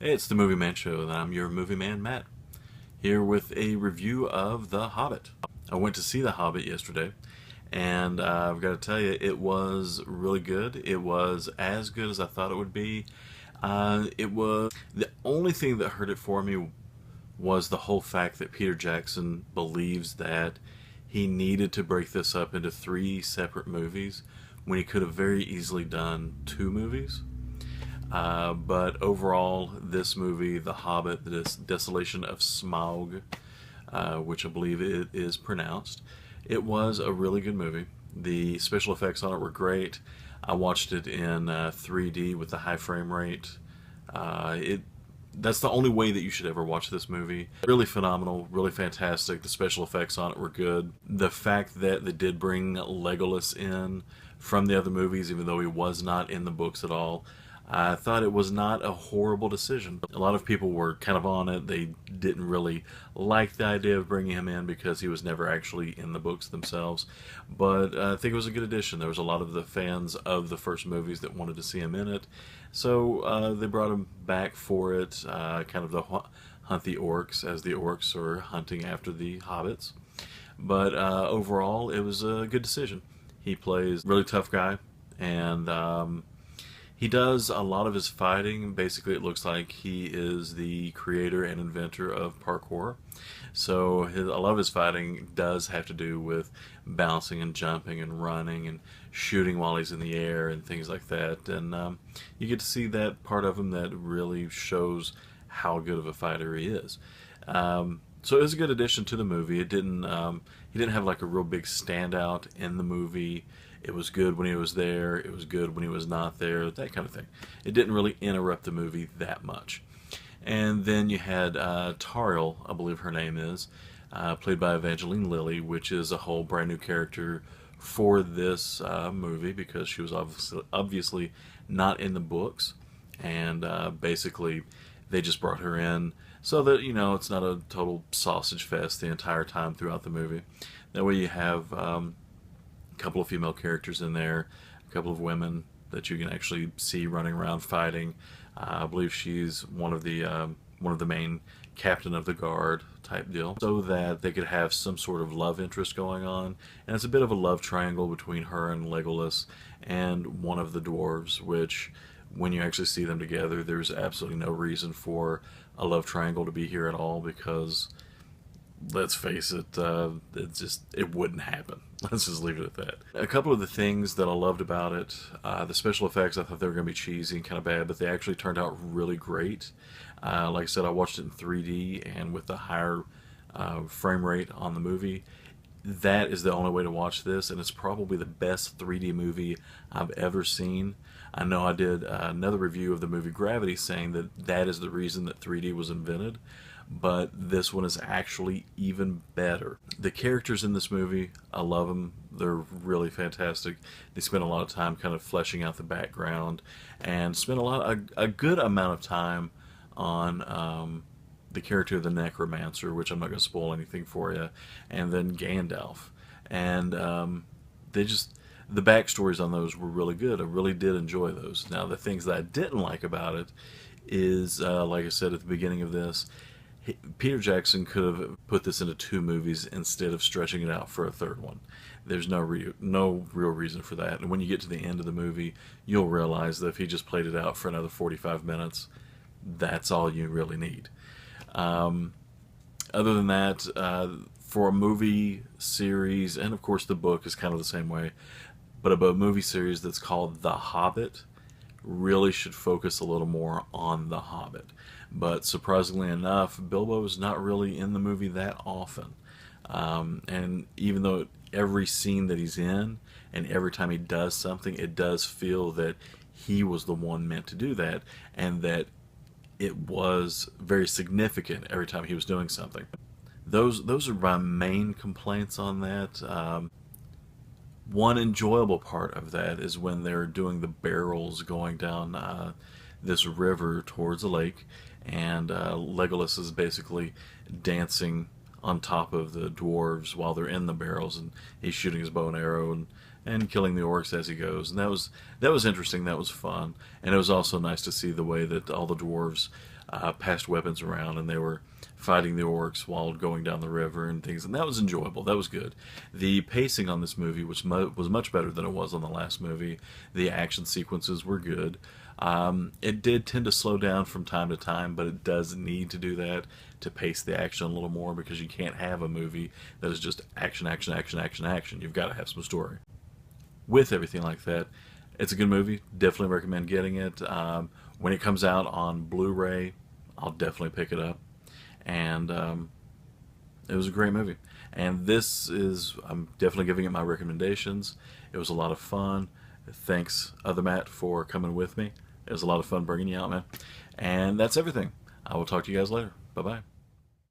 Hey, it's the Movie Man Show, and I'm your movie man, Matt, here with a review of The Hobbit. I went to see The Hobbit yesterday, and I've got to tell you, it was really good. It was as good as I thought it would be. It was the only thing that hurt it for me was the whole fact that Peter Jackson believes that he needed to break this up into three separate movies when he could have very easily done two movies. But overall, this movie, The Hobbit, the Desolation of Smaug, which I believe it is pronounced, it was a really good movie. The special effects on it were great. I watched it in 3D with the high frame rate. It That's the only way that you should ever watch this movie. Really phenomenal, really fantastic. The special effects on it were good. The fact that they did bring Legolas in from the other movies, even though he was not in the books at all, I thought it was not a horrible decision. A lot of people were kind of on it. They didn't really like the idea of bringing him in because he was never actually in the books themselves. But I think it was a good addition. There was a lot of the fans of the first movies that wanted to see him in it. So they brought him back for it, kind of the hunt the orcs, as the orcs are hunting after the hobbits. But overall, it was a good decision. He plays a really tough guy, and he does a lot of his fighting. Basically, it looks like he is the creator and inventor of parkour. So a lot of his fighting does have to do with bouncing and jumping and running and shooting while he's in the air and things like that. And you get to see that part of him that really shows how good of a fighter he is. So it was a good addition to the movie. It didn't he didn't have like a real big standout in the movie. It was good when he was there. It was good when he was not there. That kind of thing. It didn't really interrupt the movie that much. And then you had Targul, I believe her name is, played by Evangeline Lilly, which is a whole brand new character for this movie because she was obviously not in the books, and basically they just brought her in so that it's not a total sausage fest the entire time throughout the movie. That way you have a couple of female characters in there, a couple of women that you can actually see running around fighting. I believe she's one of the main captain of the guard type deal, so that they could have some sort of love interest going on. And it's a bit of a love triangle between her and Legolas and one of the dwarves, which when you actually see them together, there's absolutely no reason for a love triangle to be here at all because let's face it, it wouldn't happen. Let's just leave it at that. A couple of the things that I loved about it, the special effects, I thought they were going to be cheesy and kind of bad, but they actually turned out really great. Like I said, I watched it in 3D and with the higher frame rate on the movie. That is the only way to watch this, and it's probably the best 3D movie I've ever seen. I know I did another review of the movie Gravity saying that that is the reason that 3D was invented, but this one is actually even better. The characters in this movie, I love them. They're really fantastic. They spend a lot of time kind of fleshing out the background and spend a good amount of time on the character of the Necromancer, which I'm not going to spoil anything for you, and then Gandalf. And the backstories on those were really good. I really did enjoy those. Now, the things that I didn't like about it is, like I said at the beginning of this, Peter Jackson could have put this into two movies instead of stretching it out for a third one. There's no real reason for that. And when you get to the end of the movie, you'll realize that if he just played it out for another 45 minutes, that's all you really need. Other than that, for a movie series, and of course the book is kind of the same way, but a movie series that's called The Hobbit really should focus a little more on The Hobbit. But surprisingly enough, Bilbo is not really in the movie that often. And even though every scene that he's in and every time he does something, it does feel that he was the one meant to do that, and that it was very significant every time he was doing something. Those are my main complaints on that. One enjoyable part of that is when they're doing the barrels going down this river towards a lake, and Legolas is basically dancing on top of the dwarves while they're in the barrels, and he's shooting his bow and arrow and killing the orcs as he goes. And that was interesting. That was fun, and it was also nice to see the way that all the dwarves passed weapons around, and they were fighting the orcs while going down the river and things, and that was enjoyable. That was good. The pacing on this movie was much better than it was on the last movie. The action sequences were good. It did tend to slow down from time to time, but it does need to do that to pace the action a little more, because you can't have a movie that is just action, action, action, action, action. You've got to have some story. With everything like that, it's a good movie. Definitely recommend getting it. When it comes out on Blu-ray, I'll definitely pick it up. And it was a great movie. And I'm definitely giving it my recommendations. It was a lot of fun. Thanks, Other Matt, for coming with me. It was a lot of fun bringing you out, man. And that's everything. I will talk to you guys later. Bye-bye.